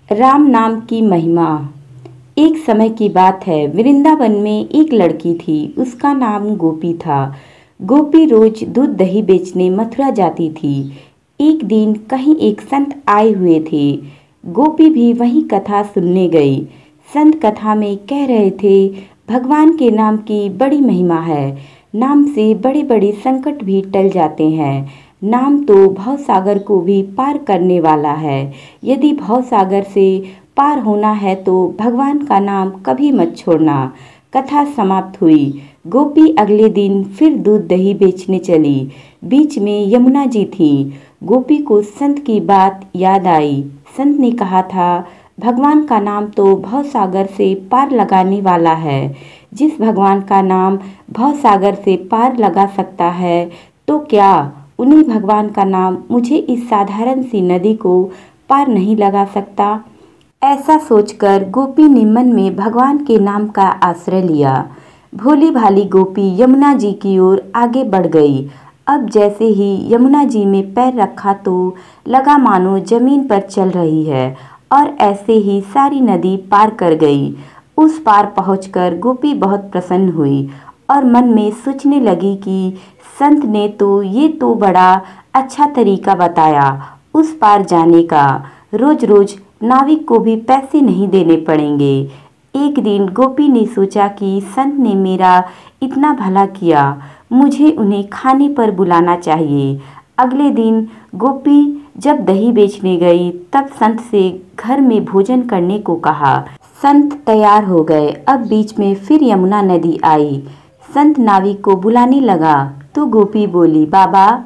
राम नाम की महिमा। एक समय की बात है, वृंदावन में एक लड़की थी। उसका नाम गोपी था। गोपी रोज दूध दही बेचने मथुरा जाती थी। एक दिन कहीं एक संत आए हुए थे। गोपी भी वही कथा सुनने गई। संत कथा में कह रहे थे, भगवान के नाम की बड़ी महिमा है। नाम से बड़े बड़े संकट भी टल जाते हैं। नाम तो भवसागर को भी पार करने वाला है। यदि भवसागर से पार होना है तो भगवान का नाम कभी मत छोड़ना। कथा समाप्त हुई। गोपी अगले दिन फिर दूध दही बेचने चली। बीच में यमुना जी थी। गोपी को संत की बात याद आई। संत ने कहा था, भगवान का नाम तो भवसागर से पार लगाने वाला है। जिस भगवान का नाम भवसागर से पार लगा सकता है, तो क्या उन्हीं भगवान का नाम मुझे इस साधारण सी नदी को पार नहीं लगा सकता? ऐसा सोचकर गोपी ने मन में भगवान के नाम का आश्रय लिया। भोली भाली गोपी यमुना जी की ओर आगे बढ़ गई। अब जैसे ही यमुना जी में पैर रखा तो लगा मानो जमीन पर चल रही है और ऐसे ही सारी नदी पार कर गई। उस पार पहुंचकर गोपी बहुत प्रसन्न हुई और मन में सोचने लगी कि संत ने ये तो बड़ा अच्छा तरीका बताया उस पार जाने का। रोज रोज नाविक को भी पैसे नहीं देने पड़ेंगे। एक दिन गोपी ने सोचा कि संत ने मेरा इतना भला किया, मुझे उन्हें खाने पर बुलाना चाहिए। अगले दिन गोपी जब दही बेचने गई तब संत से घर में भोजन करने को कहा। संत तैयार हो गए। अब बीच में फिर यमुना नदी आई। संत नाविक को बुलाने लगा तो गोपी बोली, बाबा,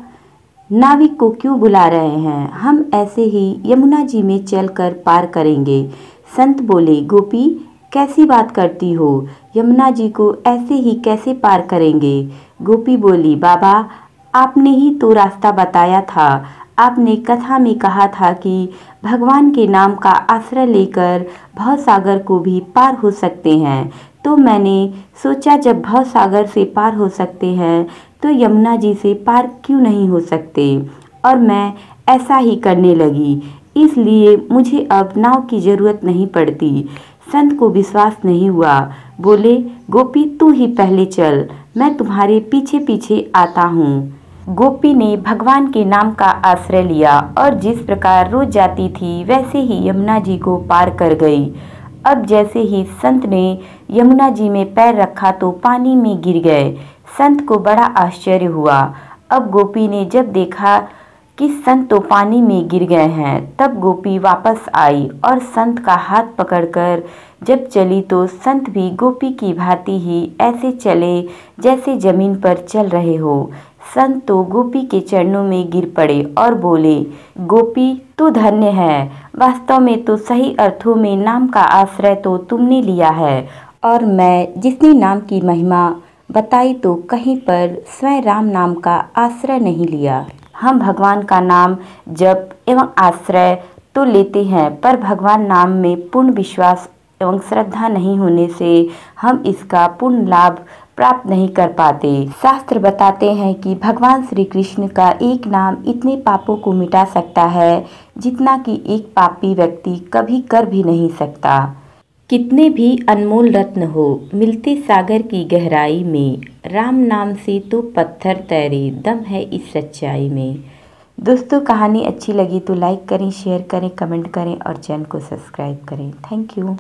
नाविक को क्यों बुला रहे हैं? हम ऐसे ही यमुना जी में चलकर पार करेंगे। संत बोले, गोपी कैसी बात करती हो? यमुना जी को ऐसे ही कैसे पार करेंगे? गोपी बोली, बाबा, आपने ही तो रास्ता बताया था। आपने कथा में कहा था कि भगवान के नाम का आश्रय लेकर भवसागर को भी पार हो सकते हैं। तो मैंने सोचा, जब भवसागर से पार हो सकते हैं तो यमुना जी से पार क्यों नहीं हो सकते? और मैं ऐसा ही करने लगी। इसलिए मुझे अब नाव की जरूरत नहीं पड़ती। संत को विश्वास नहीं हुआ। बोले, गोपी तू ही पहले चल, मैं तुम्हारे पीछे पीछे आता हूँ। गोपी ने भगवान के नाम का आश्रय लिया और जिस प्रकार रोज जाती थी वैसे ही यमुना जी को पार कर गई। अब जैसे ही संत ने यमुना जी में पैर रखा तो पानी में गिर गए। संत को बड़ा आश्चर्य हुआ। अब गोपी ने जब देखा कि संत तो पानी में गिर गए हैं, तब गोपी वापस आई और संत का हाथ पकड़कर जब चली तो संत भी गोपी की भांति ही ऐसे चले जैसे जमीन पर चल रहे हो। संत तो गोपी के चरणों में गिर पड़े और बोले, गोपी तू धन्य है। वास्तव में तो सही अर्थों में नाम का आश्रय तो तुमने लिया है और मैं जितनी नाम की महिमा बताई तो कहीं पर स्वयं राम नाम का आश्रय नहीं लिया। हम भगवान का नाम जप एवं आश्रय तो लेते हैं, पर भगवान नाम में पूर्ण विश्वास एवं श्रद्धा नहीं होने से हम इसका पूर्ण लाभ प्राप्त नहीं कर पाते। शास्त्र बताते हैं कि भगवान श्री कृष्ण का एक नाम इतने पापों को मिटा सकता है जितना कि एक पापी व्यक्ति कभी कर भी नहीं सकता। कितने भी अनमोल रत्न हो, मिलते सागर की गहराई में। राम नाम से तो पत्थर तैरे, दम है इस सच्चाई में। दोस्तों, कहानी अच्छी लगी तो लाइक करें, शेयर करें, कमेंट करें और चैनल को सब्सक्राइब करें। Thank you.